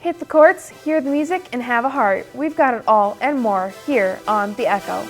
Hit the courts, hear the music, and have a heart. We've got it all and more here on The Ekko.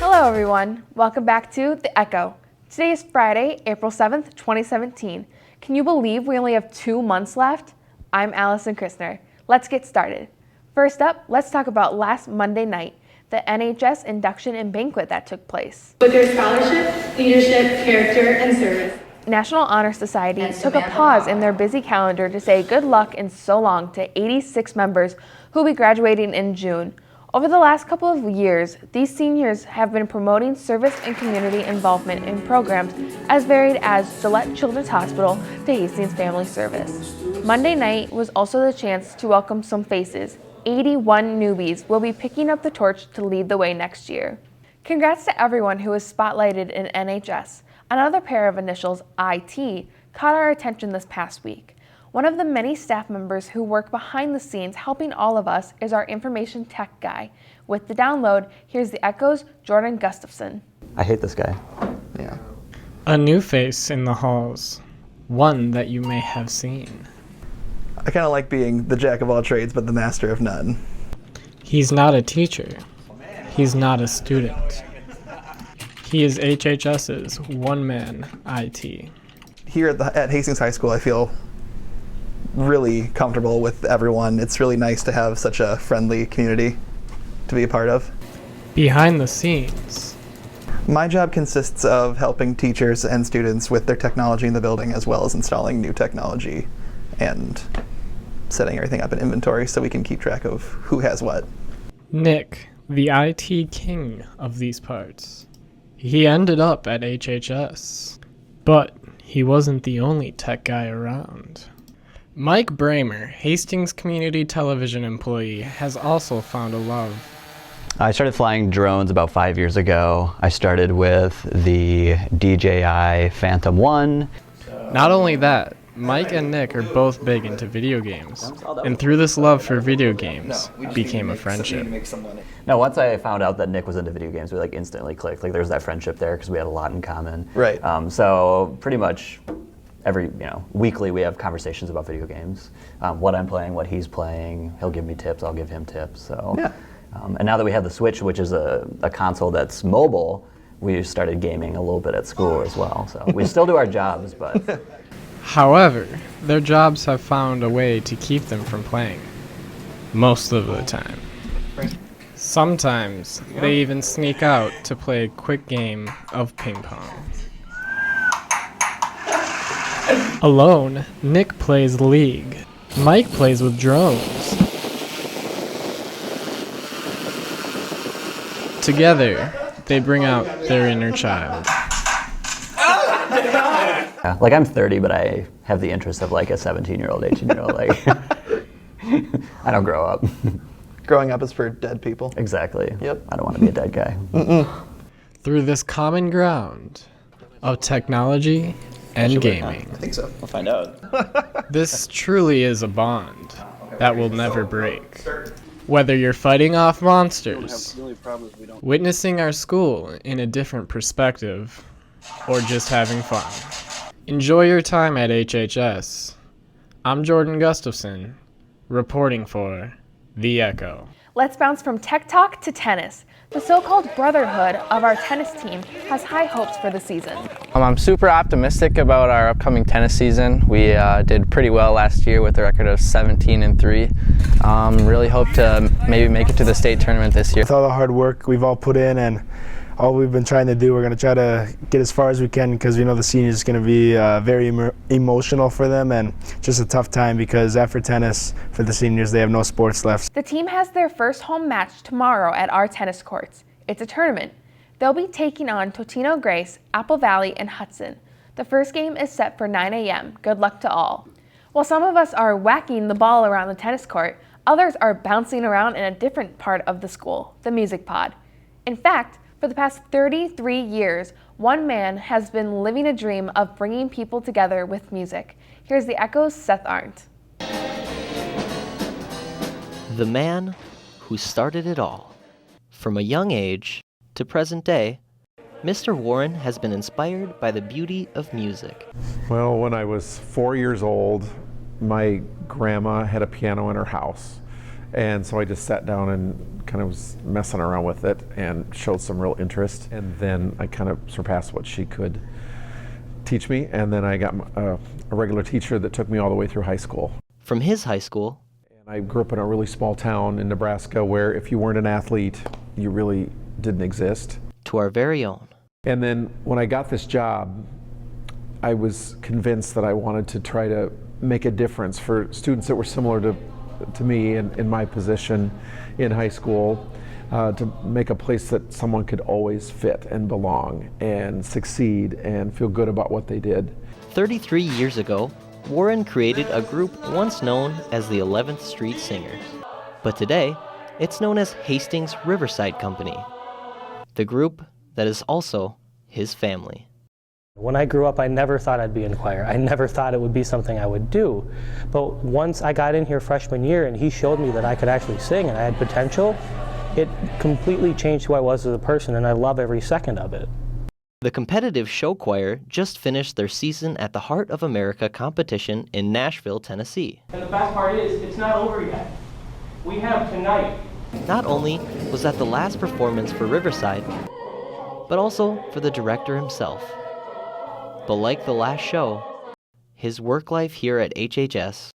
Hello everyone, welcome back to The Ekko. Today is Friday, April 7th, 2017. Can you believe we only have 2 months left? I'm Allison Christner. Let's get started. First up, let's talk about last Monday night, the NHS induction and banquet that took place. With their scholarship, leadership, character, and service. National Honor Society took a pause in their busy calendar to say good luck and so long to 86 members who will be graduating in June. Over the last couple of years, these seniors have been promoting service and community involvement in programs as varied as Gillette Children's Hospital to Hastings Family Service. Monday night was also the chance to welcome some faces. 81 newbies will be picking up the torch to lead the way next year. Congrats to everyone who was spotlighted in NHS. Another pair of initials, IT, caught our attention this past week. One of the many staff members who work behind the scenes helping all of us is our information tech guy. With the download, here's The Ekko's Jordan Gustafson. I hate this guy. Yeah. A new face in the halls. One that you may have seen. I kind of like being the jack of all trades, but the master of none. He's not a teacher. He's not a student. He is HHS's one-man IT. Here at Hastings High School, I feel really comfortable with everyone. It's really nice to have such a friendly community to be a part of. Behind the scenes. My job consists of helping teachers and students with their technology in the building, as well as installing new technology and setting everything up in inventory so we can keep track of who has what. Nick, the IT king of these parts. He ended up at HHS, but he wasn't the only tech guy around. Mike Bramer, Hastings Community Television employee, has also found a love. I started flying drones about 5 years ago. I started with the DJI Phantom 1. Not only that, Mike and Nick are both big into video games, and through this love for video games, became a friendship. No, once I found out that Nick was into video games, we like instantly clicked. Like there was that friendship there because we had a lot in common. Right. So pretty much weekly we have conversations about video games. What I'm playing, what he's playing. He'll give me tips, I'll give him tips. So, yeah. And now that we have the Switch, which is a console that's mobile, we started gaming a little bit at school as well. So we still do our jobs, but. However, their jobs have found a way to keep them from playing. Most of the time. Sometimes they even sneak out to play a quick game of ping pong. Alone, Nick plays League. Mike plays with drones. Together, they bring out their inner child. Yeah, like I'm 30, but I have the interest of like a 17-year-old, 18-year-old. Like, I don't grow up. Growing up is for dead people. Exactly. Yep. I don't want to be a dead guy. Through this common ground of technology and gaming. I think so. We'll find out. This truly is a bond that will never break. Whether you're fighting off monsters, witnessing our school in a different perspective, or just having fun. Enjoy your time at HHS. I'm Jordan Gustafson, reporting for The Ekko. Let's bounce from tech talk to tennis. The so-called brotherhood of our tennis team has high hopes for the season. I'm super optimistic about our upcoming tennis season. We did pretty well last year with a record of 17-3. Really hope to maybe make it to the state tournament this year. With all the hard work we've all put in and all we've been trying to do, we're going to try to get as far as we can because we know the seniors is going to be very emotional for them and just a tough time because after tennis, for the seniors, they have no sports left. The team has their first home match tomorrow at our tennis courts. It's a tournament. They'll be taking on Totino Grace, Apple Valley, and Hudson. The first game is set for 9 a.m. Good luck to all. While some of us are whacking the ball around the tennis court, others are bouncing around in a different part of the school, the music pod. In fact, for the past 33 years, one man has been living a dream of bringing people together with music. Here's the Ekko's Seth Arndt. The man who started it all. From a young age to present day, Mr. Warren has been inspired by the beauty of music. Well, when I was 4 years old, my grandma had a piano in her house. And so I just sat down and kind of was messing around with it and showed some real interest. And then I kind of surpassed what she could teach me. And then I got a regular teacher that took me all the way through high school. From his high school, And I grew up in a really small town in Nebraska where if you weren't an athlete, you really didn't exist. to our very own. And then when I got this job, I was convinced that I wanted to try to make a difference for students that were similar to me in my position in high school, to make a place that someone could always fit and belong and succeed and feel good about what they did. 33 years ago, Warren created a group once known as the 11th Street Singers. But today, it's known as Hastings Riverside Company, the group that is also his family. When I grew up, I never thought I'd be in choir. I never thought it would be something I would do. But once I got in here freshman year and he showed me that I could actually sing and I had potential, it completely changed who I was as a person, and I love every second of it. The competitive show choir just finished their season at the Heart of America competition in Nashville, Tennessee. And the best part is, it's not over yet. We have tonight. Not only was that the last performance for Riverside, but also for the director himself. But like the last show, his work life here at HHS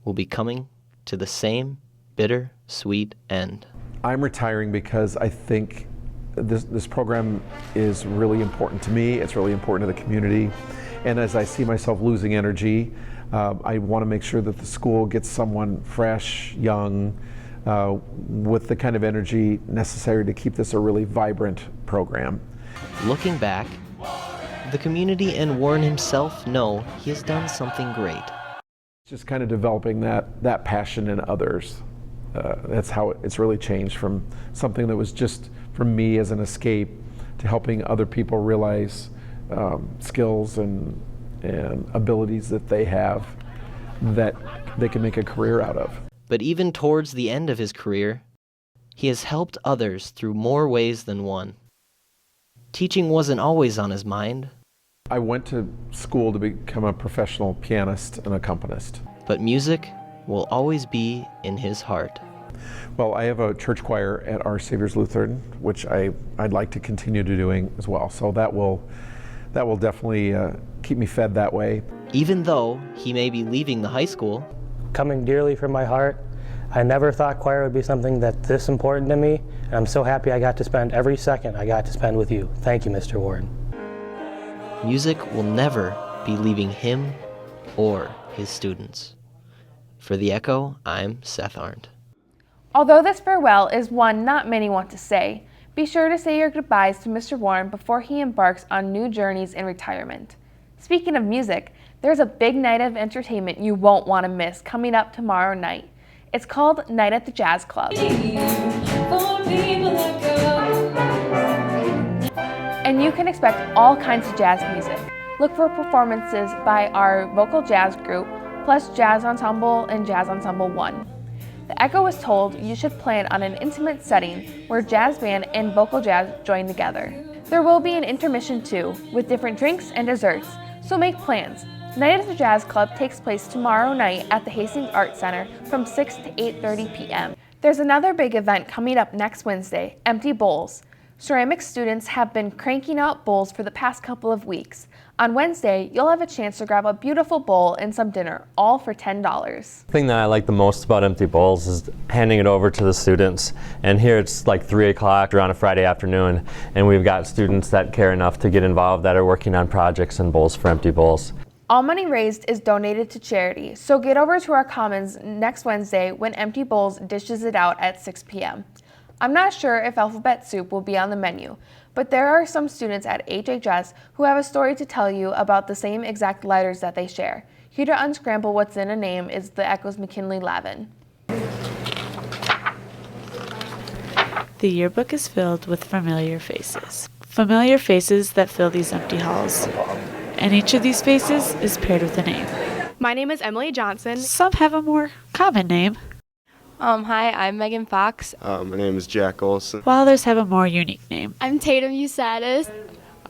will be coming to the same bitter, sweet end. I'm retiring because I think this program is really important to me. It's really important to the community. And as I see myself losing energy, I want to make sure that the school gets someone fresh, young, with the kind of energy necessary to keep this a really vibrant program. Looking back, the community and Warren himself know he has done something great. Just kind of developing that passion in others. That's how it's really changed from something that was just for me as an escape to helping other people realize skills and abilities that they have that they can make a career out of. But even towards the end of his career, he has helped others through more ways than one. Teaching wasn't always on his mind. I went to school to become a professional pianist and accompanist. But music will always be in his heart. Well, I have a church choir at Our Savior's Lutheran, which I'd like to continue to doing as well. So that will definitely keep me fed that way. Even though he may be leaving the high school, Coming dearly from my heart, I never thought choir would be something that's this important to me, and I'm so happy I got to spend every second I got to spend with you. Thank you, Mr. Warren. music will never be leaving him or his students. For the Ekko, I'm Seth Arndt. Although this farewell is one not many want to say, be sure to say your goodbyes to Mr. Warren before he embarks on new journeys in retirement. Speaking of music, there's a big night of entertainment you won't want to miss coming up tomorrow night. It's called Night at the Jazz Club. And you can expect all kinds of jazz music. Look for performances by our vocal jazz group, plus jazz ensemble and jazz ensemble 1. The Ekko was told you should plan on an intimate setting where jazz band and vocal jazz join together. There will be an intermission too, with different drinks and desserts, so make plans. Night at the Jazz Club takes place tomorrow night at the Hastings Arts Center from 6 to 8:30 p.m. There's another big event coming up next Wednesday, Empty Bowls. Ceramics students have been cranking out bowls for the past couple of weeks. On Wednesday, you'll have a chance to grab a beautiful bowl and some dinner, all for $10. The thing that I like the most about Empty Bowls is handing it over to the students. And here it's like 3 o'clock on a Friday afternoon, and we've got students that care enough to get involved that are working on projects and bowls for Empty Bowls. All money raised is donated to charity, so get over to our Commons next Wednesday when Empty Bowls dishes it out at 6 p.m. I'm not sure if alphabet soup will be on the menu, but there are some students at HHS who have a story to tell you about the same exact letters that they share. Here to unscramble what's in a name is the Ekko's McKinley Lavin. The yearbook is filled with familiar faces. Familiar faces that fill these empty halls. And each of these faces is paired with a name. My name is Emily Johnson. Some have a more common name, Hi, I'm Megan Fox. My name is Jack Olson. while others have a more unique name. I'm Tatum Usadis.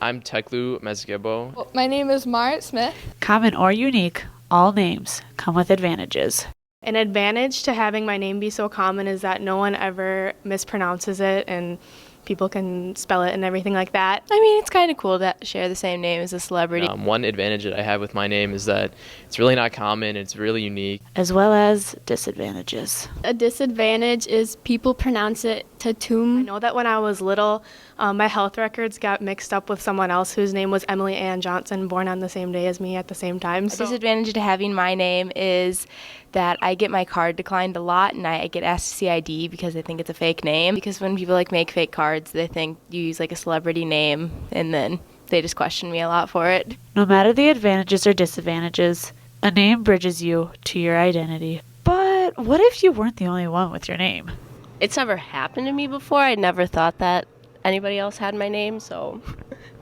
I'm Teklu Mezgebo. My name is Marit Smith. Common or unique, all names come with advantages. An advantage to having my name be so common is that no one ever mispronounces it and people can spell it and everything like that. I mean, it's kind of cool to share the same name as a celebrity. One advantage that I have with my name is that it's really not common, it's really unique. As well as disadvantages. A disadvantage is people pronounce it Tatum. I know that when I was little, my health records got mixed up with someone else whose name was Emily Ann Johnson, born on the same day as me at the same time. A disadvantage to having my name is that I get my card declined a lot and I get asked to see ID because they think it's a fake name. Because when people make fake cards, they think you use a celebrity name and then they just question me a lot for it. No matter the advantages or disadvantages, a name bridges you to your identity. But what if you weren't the only one with your name? It's never happened to me before. I never thought that anybody else had my name, so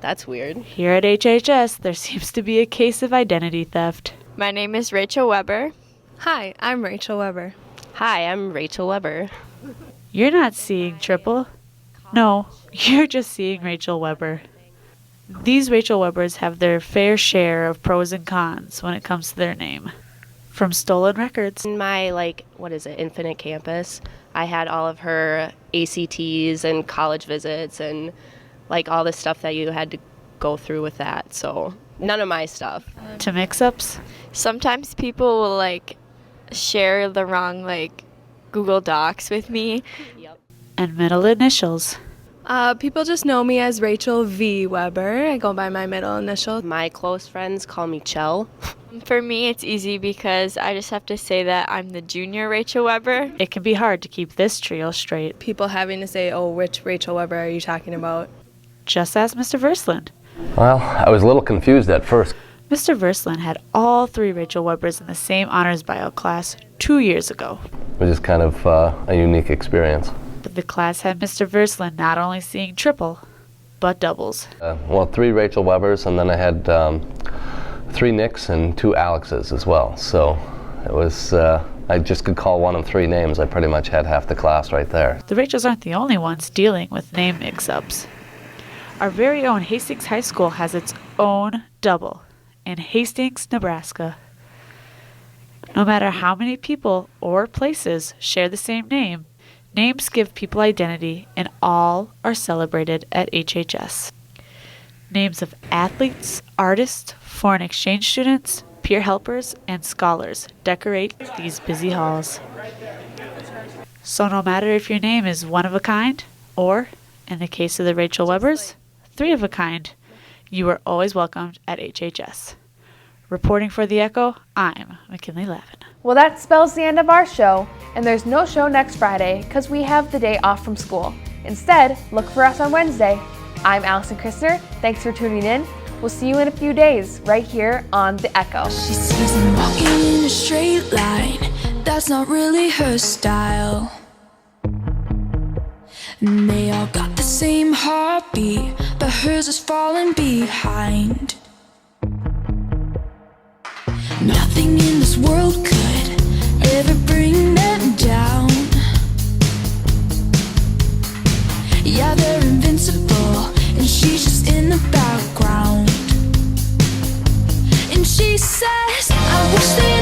that's weird. Here at HHS, there seems to be a case of identity theft. My name is Rachel Weber. Hi, I'm Rachel Weber. Hi, I'm Rachel Weber. You're not seeing triple. No, you're just seeing Rachel Weber. These Rachel Webers have their fair share of pros and cons when it comes to their name. From stolen records. In my, Infinite Campus, I had all of her ACTs and college visits and, all this stuff that you had to go through with that. So, none of my stuff. To mix-ups? Sometimes people will, share the wrong, Google Docs with me. Yep. And middle initials. People just know me as Rachel V. Weber. I go by my middle initial. My close friends call me Chell. For me, it's easy because I just have to say that I'm the junior Rachel Weber. It can be hard to keep this trio straight. People having to say, oh, which Rachel Weber are you talking about? Just ask Mr. Versland. Well, I was a little confused at first. Mr. Versland had all 3 Rachel Webers in the same honors bio class 2 years ago. It was just kind of a unique experience. But the class had Mr. Versland not only seeing triple, but doubles. 3 Rachel Webers, and then I had 3 Nicks and 2 Alexes as well. So it was, I just could call one of 3 names. I pretty much had half the class right there. The Rachels aren't the only ones dealing with name mix-ups. Our very own Hastings High School has its own double in Hastings, Nebraska. No matter how many people or places share the same name, names give people identity and all are celebrated at HHS. Names of athletes, artists, foreign exchange students, peer helpers, and scholars decorate these busy halls. So no matter if your name is one of a kind, or, in the case of the Rachel Webers, 3 of a kind, you are always welcomed at HHS. Reporting for the Ekko, I'm McKinley Lavin. Well, that spells the end of our show, and there's no show next Friday because we have the day off from school. Instead, look for us on Wednesday. I'm Allison Christner. Thanks for tuning in. We'll see you in a few days right here on the Ekko. She sees him walking in a straight line. That's not really her style. And they all got the same heartbeat, but hers is falling behind. Nothing in this world could ever bring them down. Yeah, they're invincible, and she's just in the background. And she says, I wish they